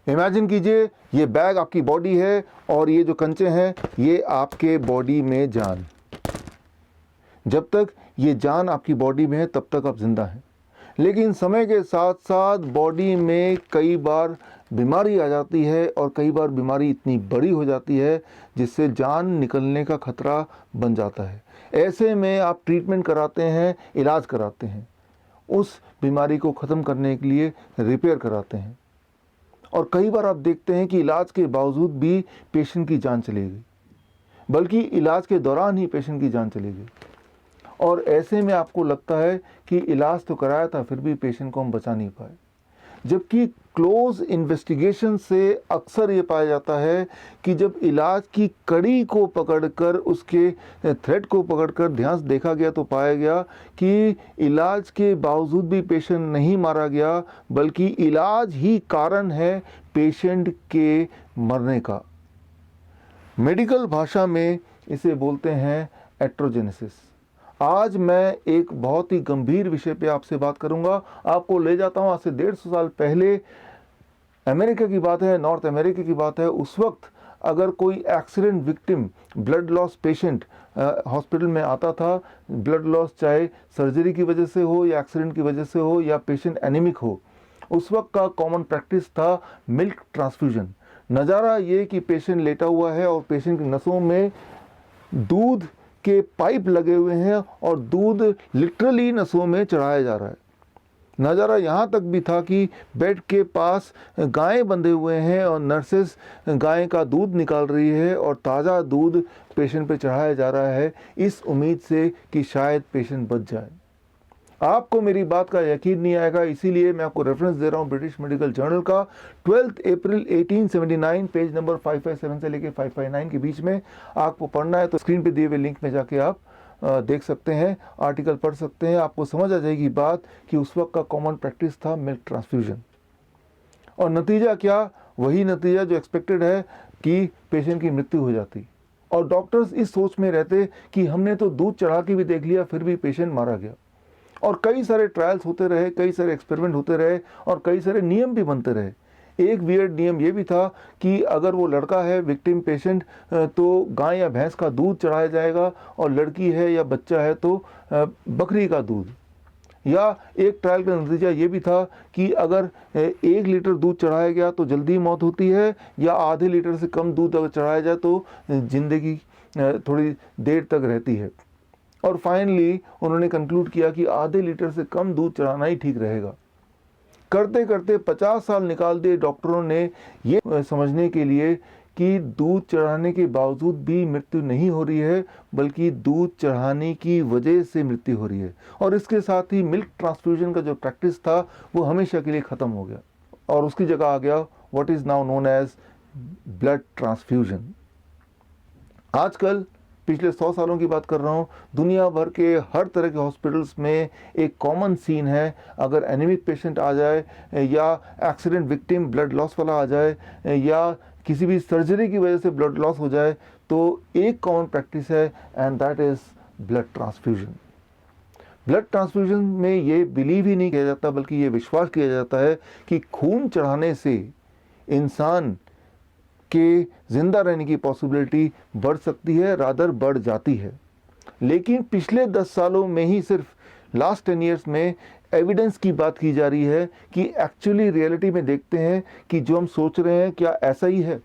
Imagine कीजिए ये bag आपकी बॉडी है और ये जो कंचे हैं ये आपके बॉडी में जान। जब तक ये जान आपकी बॉडी में है तब तक आप जिंदा हैं, लेकिन समय के साथ साथ बॉडी में कई बार बीमारी आ जाती है और कई बार बीमारी इतनी बड़ी हो जाती है जिससे जान निकलने का खतरा बन जाता है। ऐसे में आप ट्रीटमेंट कराते हैं, इलाज कराते हैं, उस बीमारी को ख़त्म करने के लिए रिपेयर कराते हैं। और कई बार आप देखते हैं कि इलाज के बावजूद भी पेशेंट की जान चली गई, बल्कि इलाज के दौरान ही पेशेंट की जान चली गई। और ऐसे में आपको लगता है कि इलाज तो कराया था फिर भी पेशेंट को हम बचा नहीं पाए, जबकि क्लोज इन्वेस्टिगेशन से अक्सर ये पाया जाता है कि जब इलाज की कड़ी को पकड़कर, उसके थ्रेड को पकड़कर ध्यान से देखा गया तो पाया गया कि इलाज के बावजूद भी पेशेंट नहीं मारा गया, बल्कि इलाज ही कारण है पेशेंट के मरने का। मेडिकल भाषा में इसे बोलते हैं एट्रोजेनेसिस। आज मैं एक बहुत ही गंभीर विषय पे आपसे बात करूंगा। आपको ले जाता हूं आज से 150 साल पहले, अमेरिका की बात है, नॉर्थ अमेरिका की बात है। उस वक्त अगर कोई accident victim, blood loss patient hospital में आता था, ब्लड लॉस चाहे सर्जरी की वजह से हो या एक्सीडेंट की वजह से हो या पेशेंट एनीमिक हो, उस वक्त का कॉमन प्रैक्टिस था मिल्क ट्रांसफ्यूजन। नज़ारा ये कि पेशेंट लेटा हुआ है और पेशेंट की नसों में दूध के पाइप लगे हुए हैं और दूध लिटरली नसों में चढ़ाया जा रहा है। नज़ारा यहाँ तक भी था कि बेड के पास गायें बंधे हुए हैं और नर्सेस गाय का दूध निकाल रही है और ताज़ा दूध पेशेंट पे चढ़ाया जा रहा है, इस उम्मीद से कि शायद पेशेंट बच जाए। आपको मेरी बात का यकीन नहीं आएगा, इसीलिए मैं आपको रेफरेंस दे रहा हूँ ब्रिटिश मेडिकल जर्नल का, 12 अप्रैल 1879, पेज नंबर 557 से लेकर 559 के बीच में। आपको पढ़ना है तो स्क्रीन पे दिए हुए लिंक में जाके आप देख सकते हैं, आर्टिकल पढ़ सकते हैं। आपको समझ आ जाएगी बात कि उस वक्त का कॉमन प्रैक्टिस था मिल्क ट्रांसफ्यूजन। और नतीजा क्या? वही नतीजा जो एक्सपेक्टेड है कि पेशेंट की मृत्यु हो जाती। और डॉक्टर्स इस सोच में रहते कि हमने तो दूध चढ़ा के भी देख लिया, फिर भी पेशेंट मारा गया। और कई सारे ट्रायल्स होते रहे, कई सारे एक्सपेरिमेंट होते रहे और कई सारे नियम भी बनते रहे। एक वियर्ड नियम ये भी था कि अगर वो लड़का है विक्टिम पेशेंट तो गाय या भैंस का दूध चढ़ाया जाएगा, और लड़की है या बच्चा है तो बकरी का दूध। या एक ट्रायल का नतीजा ये भी था कि अगर 1 लीटर दूध चढ़ाया गया तो जल्दी मौत होती है, या आधे लीटर से कम दूध अगर चढ़ाया जाए तो जिंदगी थोड़ी देर तक रहती है। और फाइनली उन्होंने कंक्लूड किया कि आधे लीटर से कम दूध चढ़ाना ही ठीक रहेगा। करते करते 50 साल निकाल दिए डॉक्टरों ने ये समझने के लिए कि दूध चढ़ाने के बावजूद भी मृत्यु नहीं हो रही है, बल्कि दूध चढ़ाने की वजह से मृत्यु हो रही है। और इसके साथ ही मिल्क ट्रांसफ्यूजन का जो प्रैक्टिस था वो हमेशा के लिए ख़त्म हो गया और उसकी जगह आ गया what is now known as blood transfusion. आजकल पिछले 100 सालों की बात कर रहा हूँ, दुनिया भर के हर तरह के हॉस्पिटल्स में एक कॉमन सीन है, अगर एनीमिक पेशेंट आ जाए या एक्सीडेंट विक्टिम ब्लड लॉस वाला आ जाए या किसी भी सर्जरी की वजह से ब्लड लॉस हो जाए, तो एक कॉमन प्रैक्टिस है and that is blood transfusion. Blood transfusion में ये बिलीव ही नहीं किया जाता, बल्कि ये विश्वास किया जाता है कि खून चढ़ाने से इंसान के जिंदा रहने की पॉसिबिलिटी बढ़ सकती है, रादर बढ़ जाती है। लेकिन पिछले 10 सालों में ही, सिर्फ लास्ट 10 ईयर्स में एविडेंस की बात की जा रही है कि एक्चुअली रियलिटी में देखते हैं कि जो हम सोच रहे हैं क्या ऐसा ही है।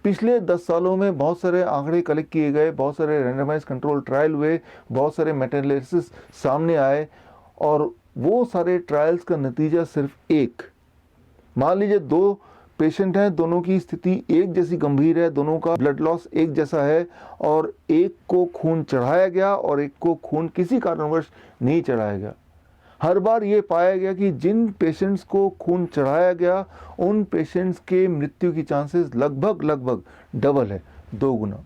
पिछले 10 सालों में बहुत सारे आंकड़े कलेक्ट किए गए, बहुत सारे रैंडमाइज कंट्रोल ट्रायल हुए, बहुत सारे मेटा-एनालिसिस सामने आए, और वो सारे ट्रायल्स का नतीजा सिर्फ एक। मान लीजिए 2 पेशेंट हैं, दोनों की स्थिति एक जैसी गंभीर है, दोनों का ब्लड लॉस एक जैसा है, और एक को खून चढ़ाया गया और एक को खून किसी कारणवश नहीं चढ़ाया गया। हर बार ये पाया गया कि जिन पेशेंट्स को खून चढ़ाया गया उन पेशेंट्स के मृत्यु की चांसेस लगभग डबल है, 2 गुना।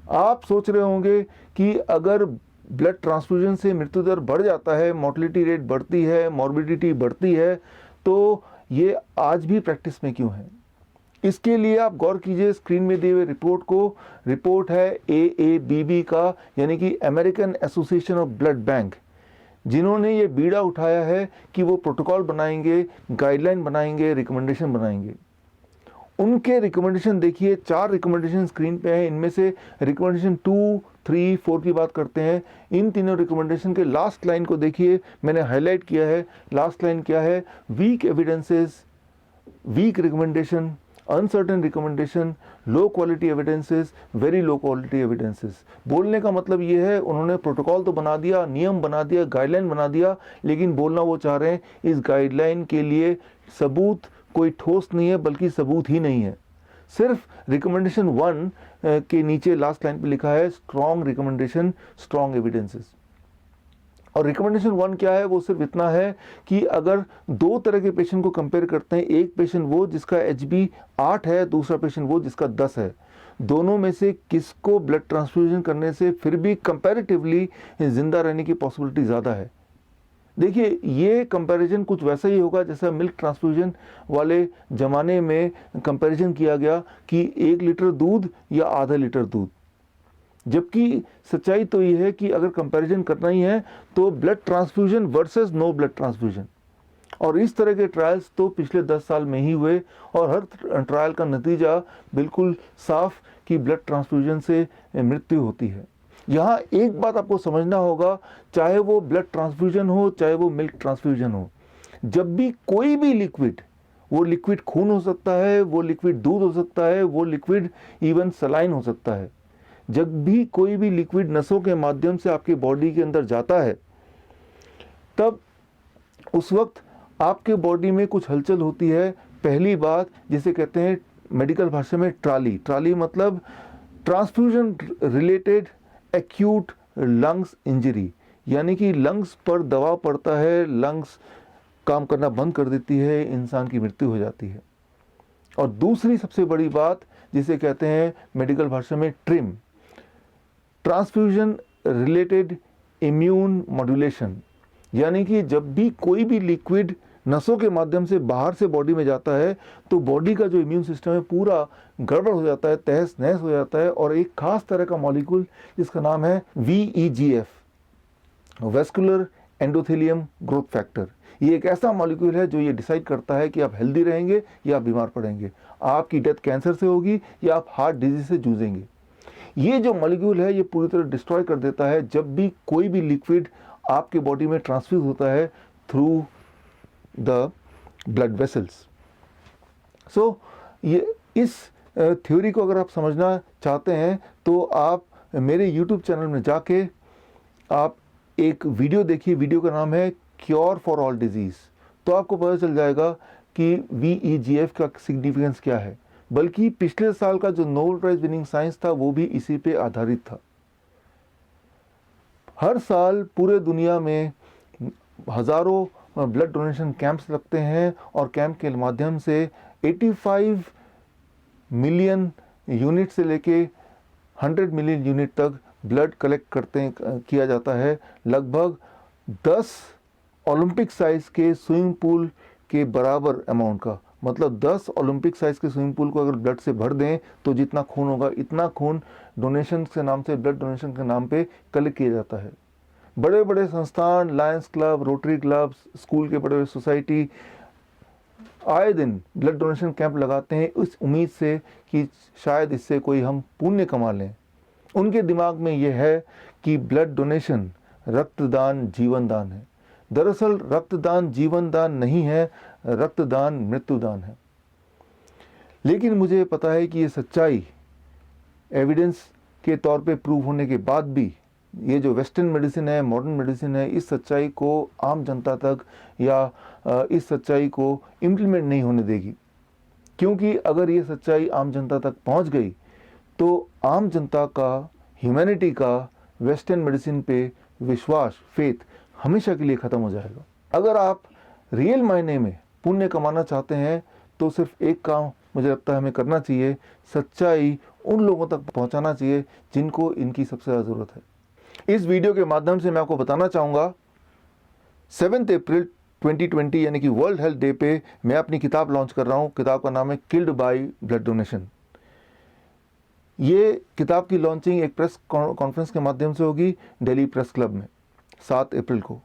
आप सोच रहे होंगे कि अगर ब्लड ट्रांसफ्यूजन से मृत्यु दर बढ़ जाता है, मोर्टलिटी रेट बढ़ती है, मॉर्बिडिटी बढ़ती है, तो ये आज भी प्रैक्टिस में क्यों है? इसके लिए आप गौर कीजिए स्क्रीन में दिए हुए रिपोर्ट को। रिपोर्ट है AABB का, यानी कि American association of blood bank. जिन्होंने ये बीड़ा उठाया है कि वो प्रोटोकॉल बनाएंगे, गाइडलाइन बनाएंगे, रिकमेंडेशन बनाएंगे। उनके रिकमेंडेशन देखिए, 4 रिकमेंडेशन स्क्रीन पे हैं। इनमें से रिकमेंडेशन 2, 3, 4 की बात करते हैं। इन तीनों रिकमेंडेशन के लास्ट लाइन को देखिए, मैंने हाईलाइट किया है। लास्ट लाइन क्या है? Weak evidences, weak recommendation, uncertain recommendation, low quality evidences, very low quality evidences. बोलने का मतलब ये है, उन्होंने प्रोटोकॉल तो बना दिया, नियम बना दिया, गाइडलाइन बना दिया, लेकिन बोलना वो चाह रहे हैं इस गाइडलाइन के लिए सबूत कोई ठोस नहीं है, बल्कि सबूत ही नहीं है। सिर्फ रिकमेंडेशन 1 के नीचे लास्ट लाइन पे लिखा है स्ट्रॉन्ग रिकमेंडेशन, स्ट्रॉन्ग एविडेंसेस। और रिकमेंडेशन 1 क्या है? वो सिर्फ इतना है कि अगर 2 तरह के पेशेंट को कंपेयर करते हैं, एक पेशेंट वो जिसका HB 8 है, दूसरा पेशेंट वो जिसका 10 है, दोनों में से किसको ब्लड ट्रांसफ्यूजन करने से फिर भी कंपैरेटिवली जिंदा रहने की पॉसिबिलिटी ज़्यादा है। देखिए, ये कंपैरिजन कुछ वैसा ही होगा जैसा मिल्क ट्रांसफ्यूजन वाले ज़माने में कंपैरिजन किया गया कि 1 लीटर दूध या आधा लीटर दूध। जबकि सच्चाई तो ये है कि अगर कंपैरिजन करना ही है तो blood transfusion versus no blood transfusion. और इस तरह के ट्रायल्स तो पिछले 10 साल में ही हुए, और हर ट्रायल का नतीजा बिल्कुल साफ कि ब्लड ट्रांसफ्यूजन से मृत्यु होती है। यहाँ एक बात आपको समझना होगा, चाहे वो ब्लड ट्रांसफ्यूजन हो, चाहे वो मिल्क ट्रांसफ्यूजन हो, जब भी कोई भी लिक्विड, वो लिक्विड खून हो सकता है, वो लिक्विड दूध हो सकता है, वो लिक्विड इवन सलाइन हो सकता है, जब भी कोई भी लिक्विड नसों के माध्यम से आपकी बॉडी के अंदर जाता है, तब उस वक्त आपके बॉडी में कुछ हलचल होती है। पहली बात जिसे कहते हैं मेडिकल भाषा में ट्राली। ट्राली मतलब transfusion related acute lungs injury, यानी कि लंग्स पर दबाव पड़ता है, लंग्स काम करना बंद कर देती है, इंसान की मृत्यु हो जाती है। और दूसरी सबसे बड़ी बात जिसे कहते हैं मेडिकल भाषा में trim, transfusion related immune modulation, यानी कि जब भी कोई भी लिक्विड नसों के माध्यम से बाहर से बॉडी में जाता है तो बॉडी का जो इम्यून सिस्टम है पूरा गड़बड़ हो जाता है, तहस नहस हो जाता है। और एक खास तरह का मॉलिक्यूल जिसका नाम है VEGF, vascular endothelium growth factor, ये एक ऐसा मॉलिक्यूल है जो ये डिसाइड करता है कि आप हेल्दी रहेंगे या आप बीमार पड़ेंगे, आपकी डेथ कैंसर से होगी या आप हार्ट डिजीज से जूझेंगे। ये जो मॉलिक्यूल है ये पूरी तरह डिस्ट्रॉय कर देता है जब भी कोई भी लिक्विड आपके बॉडी में ट्रांसफ्यूज होता है थ्रू द ब्लड वेसल्स। सो ये इस थ्योरी को अगर आप समझना चाहते हैं तो आप मेरे YouTube चैनल में जाके आप एक वीडियो देखिए। वीडियो का नाम है क्योर फॉर ऑल डिजीज़। तो आपको पता चल जाएगा कि VEGF का सिग्निफिकेंस क्या है। बल्कि पिछले साल का जो नोबेल प्राइज विनिंग साइंस था वो भी इसी पे आधारित था। हर साल पूरे दुनिया में हज़ारों ब्लड डोनेशन कैंप्स लगते हैं और कैंप के माध्यम से 85 मिलियन यूनिट से लेके 100 मिलियन यूनिट तक ब्लड कलेक्ट किया जाता है। लगभग 10 ओलंपिक साइज के स्विमिंग पूल के बराबर अमाउंट का, मतलब 10 ओलंपिक साइज के स्विमिंग पूल को अगर ब्लड से भर दें तो जितना खून होगा इतना खून डोनेशन के नाम से, ब्लड डोनेशन के नाम पे कलेक्ट किया जाता है। बड़े बड़े संस्थान, Lions club, rotary club, school के बड़े बड़े सोसाइटी आए दिन ब्लड डोनेशन कैंप लगाते हैं इस उम्मीद से कि शायद इससे कोई हम पुण्य कमा लें। उनके दिमाग में यह है कि ब्लड डोनेशन रक्तदान जीवन दान है। दरअसल रक्तदान जीवन दान नहीं है, रक्तदान मृत्युदान है। लेकिन मुझे पता है कि ये सच्चाई एविडेंस के तौर पे प्रूव होने के बाद भी ये जो वेस्टर्न मेडिसिन है, मॉडर्न मेडिसिन है, इस सच्चाई को आम जनता तक या इस सच्चाई को इम्प्लीमेंट नहीं होने देगी। क्योंकि अगर ये सच्चाई आम जनता तक पहुंच गई तो आम जनता का, ह्यूमैनिटी का वेस्टर्न मेडिसिन पे विश्वास, फेथ हमेशा के लिए ख़त्म हो जाएगा। अगर आप रियल मायने में पुण्य कमाना चाहते हैं तो सिर्फ एक काम मुझे लगता है हमें करना चाहिए, सच्चाई उन लोगों तक पहुंचाना चाहिए जिनको इनकी सबसे ज़्यादा ज़रूरत है। इस वीडियो के माध्यम से मैं आपको बताना चाहूँगा 7 अप्रैल 2020 यानी कि वर्ल्ड हेल्थ डे पे मैं अपनी किताब लॉन्च कर रहा हूँ। किताब का नाम है किल्ड बाय ब्लड डोनेशन। ये किताब की लॉन्चिंग एक प्रेस कॉन्फ्रेंस के माध्यम से होगी दिल्ली प्रेस क्लब में 7 अप्रैल को।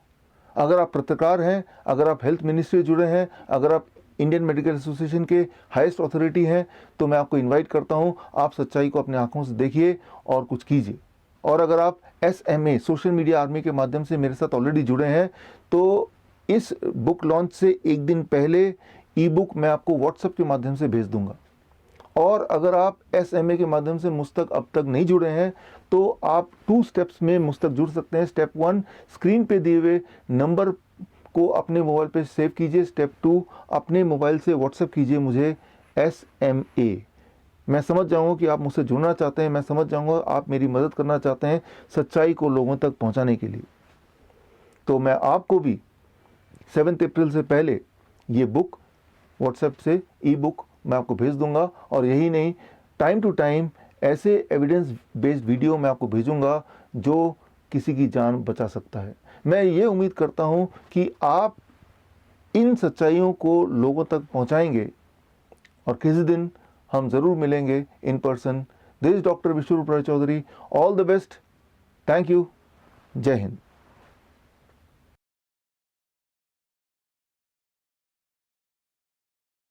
अगर आप पत्रकार हैं, अगर आप हेल्थ मिनिस्ट्री से जुड़े हैं, अगर आप इंडियन मेडिकल एसोसिएशन के हाईएस्ट अथॉरिटी हैं, तो मैं आपको इनवाइट करता हूं, आप सच्चाई को अपने आंखों से देखिए और कुछ कीजिए। और अगर आप SMA सोशल मीडिया आर्मी के माध्यम से मेरे साथ ऑलरेडी जुड़े हैं, तो इस बुक लॉन्च से एक दिन पहले ई बुक मैं आपको व्हाट्सएप के माध्यम से भेज दूंगा। और अगर आप SMA के माध्यम से मुझ तक अब तक नहीं जुड़े हैं, तो आप 2 स्टेप्स में मुझ तक जुड़ सकते हैं। स्टेप 1, स्क्रीन पे दिए हुए नंबर को अपने मोबाइल पे सेव कीजिए। स्टेप 2, अपने मोबाइल से व्हाट्सएप कीजिए मुझे SMA। मैं समझ जाऊंगा कि आप मुझसे जुड़ना चाहते हैं, मैं समझ जाऊंगा आप मेरी मदद करना चाहते हैं सच्चाई को लोगों तक पहुंचाने के लिए। तो मैं आपको भी 7 अप्रैल से पहले ये बुक व्हाट्सएप से ई बुक मैं आपको भेज दूंगा। और यही नहीं, टाइम टू टाइम ऐसे एविडेंस बेस्ड वीडियो मैं आपको भेजूंगा जो किसी की जान बचा सकता है। मैं ये उम्मीद करता हूँ कि आप इन सच्चाइयों को लोगों तक पहुँचाएंगे और किसी दिन हम ज़रूर मिलेंगे in person. This is doctor Biswaroop Roy Chowdhury. All the best. Thank you. जय हिंद।